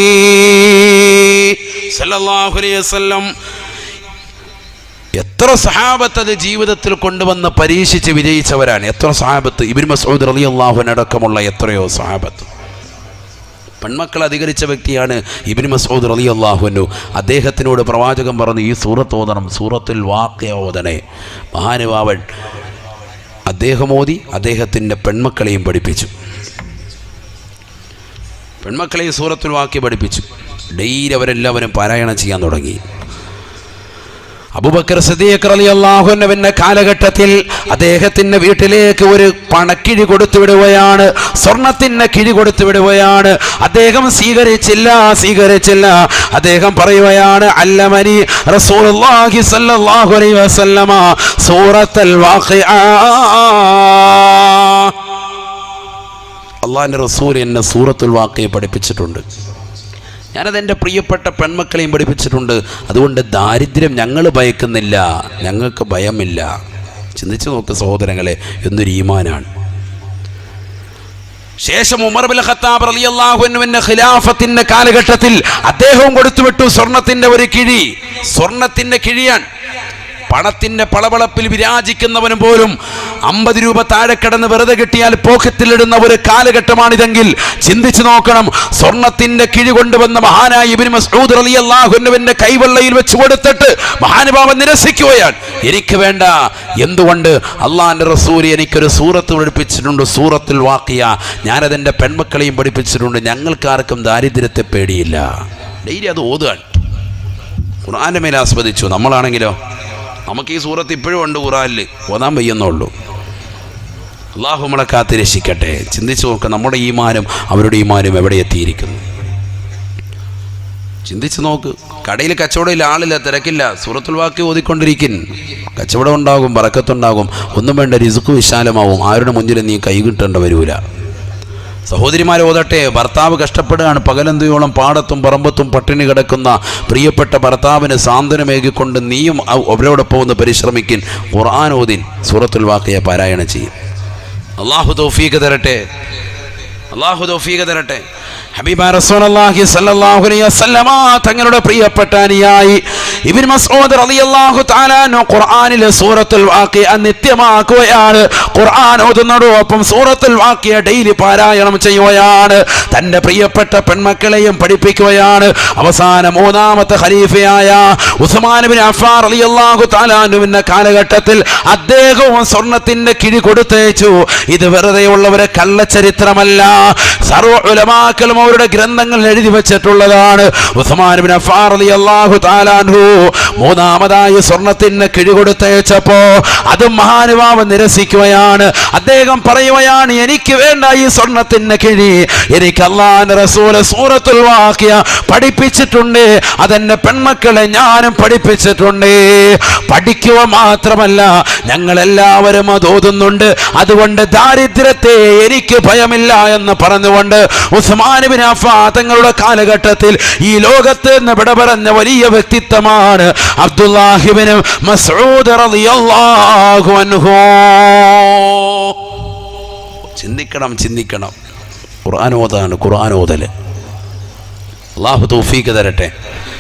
സല്ലല്ലാഹു അലൈഹി വസല്ലം എത്ര സഹാബത്ത് അത് ജീവിതത്തിൽ കൊണ്ടുവന്ന് പരീക്ഷിച്ച് വിജയിച്ചവരാണ്. എത്ര സഹാബത്ത്, ഇബ്നു മസ്ഊദ് റളിയല്ലാഹു അൻഹു അടക്കമുള്ള എത്രയോ സഹാബത്ത്. പെൺമക്കൾ അധികരിച്ച വ്യക്തിയാണ് ഇബ്നു മസ്ഊദ് റളിയല്ലാഹു അൻഹു. അദ്ദേഹത്തിനോട് പ്രവാചകൻ പറഞ്ഞു, ഈ സൂറത്ത് ഓതണം, സൂറത്തുൽ വാഖിഅ ഓതണേ. മഹാനുഭാവൻ അദ്ദേഹം ഓതി, അദ്ദേഹത്തിൻ്റെ പെൺമക്കളെയും പഠിപ്പിച്ചു. പെൺമക്കളെയും സൂറത്തുൽ വാഖിഅ പഠിപ്പിച്ചു. ഡെയിലി അവരെല്ലാവരും പാരായണം ചെയ്യാൻ തുടങ്ങി. അബൂബക്കർ സിദ്ദീഖ് റളിയല്ലാഹു അൻഹുവിന്റെ കാലഘട്ടത്തിൽ അദ്ദേഹത്തിന്റെ വീട്ടിലേക്ക് ഒരു പണക്കിഴി കൊടുത്തു വിടുകയാണ്, സ്വർണത്തിന്റെ കിഴി കൊടുത്തു വിടുകയാണ്. അദ്ദേഹം സ്വീകരിച്ചില്ല. അദ്ദേഹം പറയുകയാണ്, അല്ലമനി റസൂലുള്ളാഹി സ്വല്ലല്ലാഹു അലൈഹി വസല്ലമ സൂറത്തുൽ വാഖിഅ. അല്ലാഹുവിന്റെ റസൂൽ എന്നെ സൂറത്തുൽ വാഖിഅ പഠിപ്പിച്ചിട്ടുണ്ട്. ഞാനതെൻ്റെ പ്രിയപ്പെട്ട പെൺമക്കളെയും പഠിപ്പിച്ചിട്ടുണ്ട്. അതുകൊണ്ട് ദാരിദ്ര്യം ഞങ്ങൾ ഭയക്കുന്നില്ല, ഞങ്ങൾക്ക് ഭയമില്ല. ചിന്തിച്ചു നോക്ക് സഹോദരങ്ങളെ, എന്തൊരു ഈമാനാണ്. ശേഷം ഉമർ ഇബ്നു ഖത്താബ് റളിയല്ലാഹു അൻഹുവിന്റെ ഖിലാഫത്തിന്റെ കാലഘട്ടത്തിൽ അദ്ദേഹവും കൊടുത്തുവിട്ടു സ്വർണത്തിന്റെ ഒരു കിഴി. സ്വർണത്തിന്റെ കിഴിയാണ്. പണത്തിന്റെ പളപളപ്പിൽ വിരാജിക്കുന്നവനും പോലും 50 രൂപ താഴെ കിടന്ന് വെറുതെ കിട്ടിയാൽ പോക്കറ്റിലിടുന്ന ഒരു കാലഘട്ടമാണിതെങ്കിൽ ചിന്തിച്ചു നോക്കണം. സ്വർണത്തിന്റെ കിഴി കൊണ്ടുവന്ന മഹാനായ ഇബ്നു മസ്ഊദ് റളിയല്ലാഹു അൻഹുവിന്റെ കൈവെള്ളയിൽ വെച്ച് കൊടുത്തിട്ട് മഹാനുഭാവൻ നിരസിക്കുകയാണ്, എനിക്ക് വേണ്ട. എന്തുകൊണ്ട്? അള്ളാഹിന്റെ റസൂൽ എനിക്കൊരു സൂറത്ത് പഠിപ്പിച്ചിട്ടുണ്ട്, സൂറത്തുൽ വാഖിഅ. ഞാനതെൻ്റെ പെൺമക്കളെയും പഠിപ്പിച്ചിട്ടുണ്ട്. ഞങ്ങൾക്കാർക്കും ദാരിദ്ര്യത്തെ പേടിയില്ല. ഡെയിലി അത് ഓതുകയാണ്. ഖുർആന്റെ മേലെ ആസ്വദിച്ചു. നമ്മളാണെങ്കിലോ, നമുക്ക് ഈ സൂറത്ത് ഇപ്പോഴും ഉണ്ട് ഖുർആനിൽ, ഓതാൻ വയ്യെന്നുള്ളൂ. അള്ളാഹു നമ്മളെ കാത്ത് രക്ഷിക്കട്ടെ. ചിന്തിച്ചു നോക്കുക, നമ്മുടെ ഈമാനും അവരുടെ ഈമാനും എവിടെ എത്തിയിരിക്കുന്നു. ചിന്തിച്ച് നോക്ക്. കടയിൽ കച്ചവടമില്ല, ആളില്ല, തിരക്കില്ല, സൂറത്തുൽ വാഖിയ ഓതിക്കൊണ്ടിരിക്കും. കച്ചവടം ഉണ്ടാകും, ബറക്കത്തുണ്ടാകും, ഒന്നും വേണ്ട, റിസ്ക് വിശാലമാവും. ആരുടെ മുന്നിൽ നീ കൈ കിട്ടേണ്ട വരൂല. സഹോദരിമാരെ ഓതട്ടെ, ഭർത്താവ് കഷ്ടപ്പെടുകയാണ്, പകലന്തിയോളം പാടത്തും പറമ്പത്തും പട്ടിണി കിടക്കുന്ന പ്രിയപ്പെട്ട ഭർത്താവിന് സാന്ത്വനമേകിക്കൊണ്ട് നീയും അവരോടൊപ്പം ഒന്ന് പരിശ്രമിക്കും. ഖുർആൻ ഓതിൻ, സൂറത്തുൽ വാഖിയ പാരായണം ചെയ്യും. അള്ളാഹു തൗഫീഖ് തരട്ടെ, അള്ളാഹു തൗഫീഖ് തരട്ടെ. ഹബീബായ റസൂലുള്ളാഹി സ്വല്ലല്ലാഹു അലൈഹി വസല്ലമ തങ്ങളുടെ പ്രിയപ്പെട്ട അനുയായി ഇബ്നു മസ്ഊദ് റളിയല്ലാഹു തആല അൻഹു ഖുർആനിലെ സൂറത്തുൽ വാഖിയ നിത്യമാക്കുകയാണ്. ഖുർആൻ ഓതുന്നതോടൊപ്പം സൂറത്തുൽ വാഖിയ ഡെയിലി പാരായണം ചെയ്യുകയാണ്. തൻ്റെ പ്രിയപ്പെട്ട പെൺമക്കളെയും പഠിപ്പിക്കുകയാണ്. അവസാന മൂന്നാമത്തെ ഖലീഫയായ ഉസ്മാൻ ഇബ്നു അഫ്ഫാൻ റളിയല്ലാഹു തആല അൻഹുവിന്റെ കാലഘട്ടത്തിൽ അദ്ദേഹവും സ്വർണത്തിന്റെ കിഴി കൊടുത്തയച്ചു. ഇത് വെറുതെയുള്ളവരെ കള്ളച്ചരിത്രമല്ല, സർവ്വ ഉലമാക്കളും അവരുടെ ഗ്രന്ഥങ്ങൾ എഴുതി വെച്ചിട്ടുള്ളതാണ്. ഉസ്മാൻ ഇബ്നു അഫ്ഫാൻ റളിയല്ലാഹു തആല അൻഹു മൂന്നാമതായി സ്വർണത്തിന് കിഴി കൊടുത്തയച്ചപ്പോ അത് മഹാനുഭാവൻ നിരസിക്കുകയാണ്. അദ്ദേഹം പറയുകയാണ്, എനിക്ക് വേണ്ട ഈ സ്വർണത്തിന് കിഴി, എനിക്ക് അല്ലാഹുവിന്റെ റസൂൽ സൂറത്തുൽ വാഖിയ പഠിപ്പിച്ചിട്ടുണ്ട്, അതെന്റെ പെൺമക്കളെ ഞാനും പഠിപ്പിച്ചിട്ടുണ്ട്. പഠിക്കുക മാത്രമല്ല, ഞങ്ങളെല്ലാവരും അത് ഓതുന്നുണ്ട്, അതുകൊണ്ട് ദാരിദ്ര്യത്തെ എനിക്ക് ഭയമില്ല എന്ന് പറഞ്ഞുകൊണ്ട് ഉസ്മാൻ ഇബ്നു അഫ്ഫാൻ തങ്ങളുടെ കാലഘട്ടത്തിൽ ഈ ലോകത്ത് നിന്ന് വിട പറഞ്ഞ വലിയ വ്യക്തിത്വമാണ് അബ്ദുല്ലാഹി ഇബ്നു മസ്ഊദ് റളിയല്ലാഹു അൻഹു. ചിന്തിക്കണം, ചിന്തിക്കണം. ഖുർആൻ ഓതാണ്, ഖുർആൻ ഓതല്. അല്ലാഹു തൗഫീഖ് തരട്ടെ.